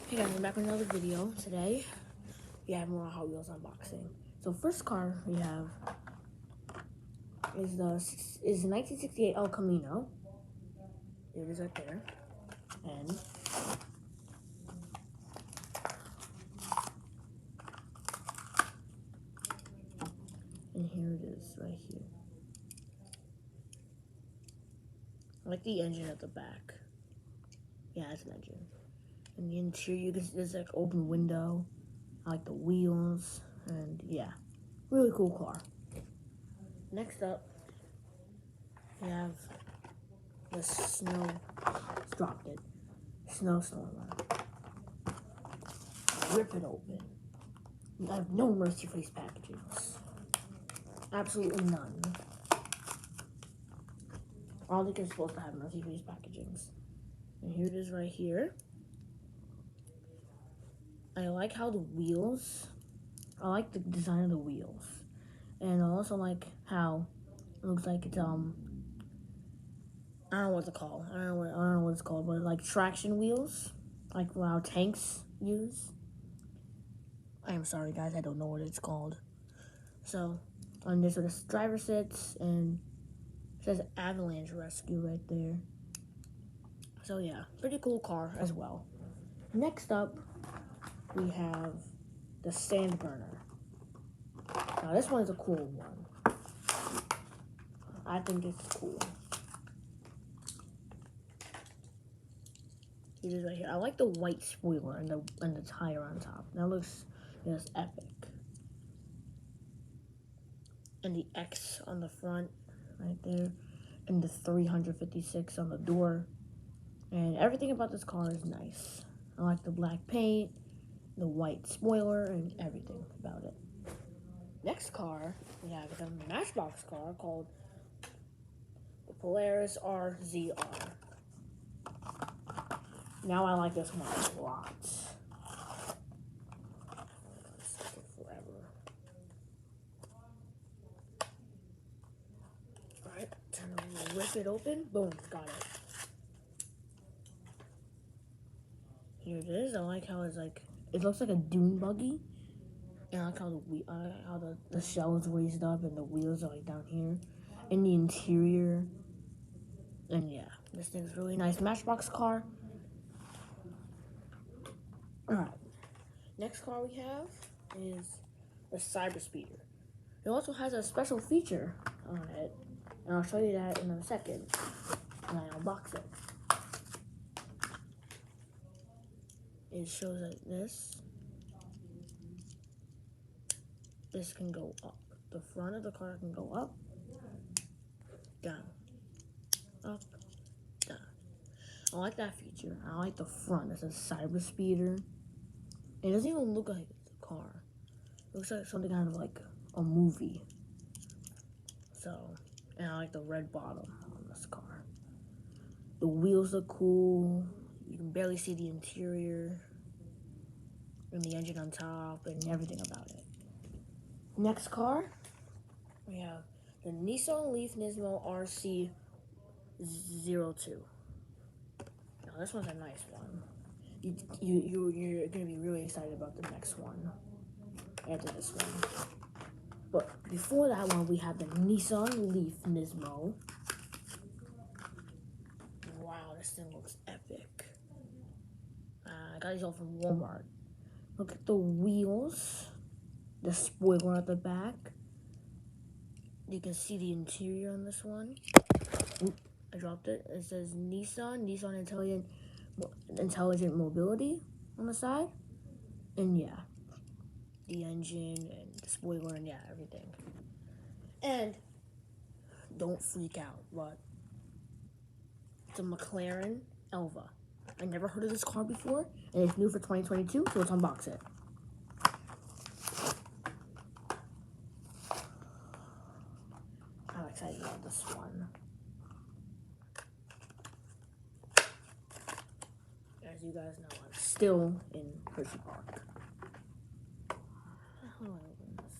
Hey guys, I'm back with another video. Today, we have more Hot Wheels unboxing. So first car we have is the 1968 El Camino. Here it is right there. And here it is right here. I like the engine at the back. Yeah, it's an engine. And the interior, you can see there's like open window. I like the wheels, and yeah, really cool car. Next up, we have the dropped it, Snowstormer. Rip it open. I have no mercy for these packagings. Absolutely none. I don't think you're supposed to have mercy for these packagings. And here it is right here. I like how the wheels, I like the design of the wheels. And I also like how it looks like it's, I don't know what it's called. I don't know what it's called, but like traction wheels. Like how tanks use. I am sorry guys, I don't know what it's called. So, on this where the driver sits, and it says Avalanche Rescue right there. So yeah, pretty cool car as well. Next up, we have the Sand Burner. Now this one is a cool one. I think it's cool. It is right here. I like the white spoiler and the tire on top. That looks just epic. And the X on the front, right there, and the 356 on the door. And everything about this car is nice. I like the black paint, the white spoiler, and everything about it. Next car, we have a Matchbox car called the Polaris RZR. Now I like this one a lot. It's taking forever. Alright, time to rip it open. Boom, got it. Here it is. I like how it's like, it looks like a dune buggy. And I like how the shell is raised up and the wheels are like down here. And the interior. And yeah, this thing's really nice. Matchbox car. Alright. Next car we have is the Cyber Speeder. It also has a special feature on it. And I'll show you that in a second when I unbox it. It shows like this. This can go up. The front of the car can go up, down, up, down. I like that feature. I like the front. It's a Cyber Speeder. It doesn't even look like it's a car. It looks like something kind of like a movie. So, and I like the red bottom on this car. The wheels look cool. You can barely see the interior. And the engine on top and everything about it. Next car, we have the Nissan Leaf Nismo RC02. Now this one's a nice one. You're gonna be really excited about the next one after this one. But before that one, we have the Nissan Leaf Nismo. Wow, this thing looks epic. I got these all from Walmart. Look at the wheels, the spoiler at the back. You can see the interior on this one. Oop, I dropped it. It says Nissan Intelligent Mobility on the side. And yeah, the engine and the spoiler and yeah, everything. And don't freak out, but it's a McLaren Elva. I never heard of this car before, and it's new for 2022, so let's unbox it. I'm excited about this one. As you guys know, I'm still in Hershey Park. How do I open this?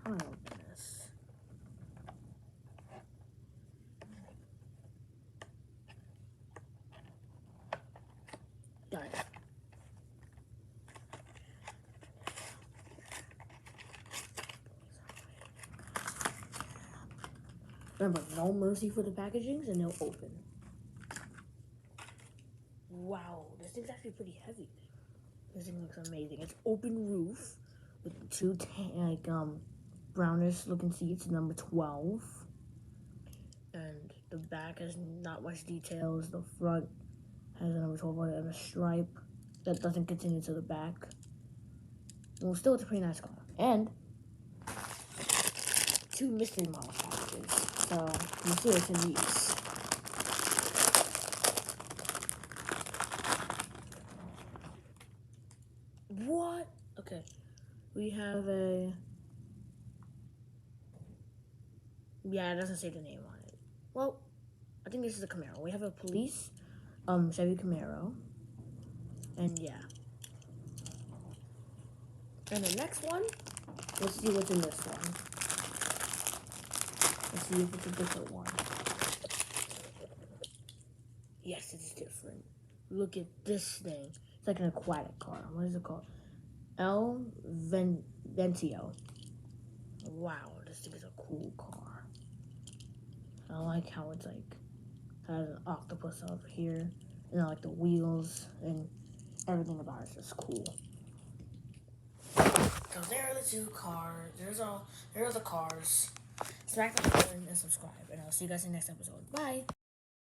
How do I open this? Got it. Remember, no mercy for the packagings, and they'll open. Wow, this thing's actually pretty heavy. This thing looks amazing. It's open roof with two brownish looking seats, number 12. And the back has not much details. The front has a number 12 on it and a stripe that doesn't continue to the back. Well, still, it's a pretty nice car. And 2 mystery model packages. So, you see what's in these. What? Okay. We have a... Yeah, it doesn't say the name on it. Well, I think this is a Camaro. We have a police Chevy Camaro. And yeah. And the next one, let's see what's in this one. Let's see if it's a different one. Yes, it's different. Look at this thing. It's like an aquatic car. What is it called? El Ventio. Wow, this thing is a cool car. I like how it's like has an octopus over here, and I like the wheels and everything about it's just cool. So there are the 2 cars. There are the cars. Smack the button and subscribe, and I'll see you guys in the next episode. Bye.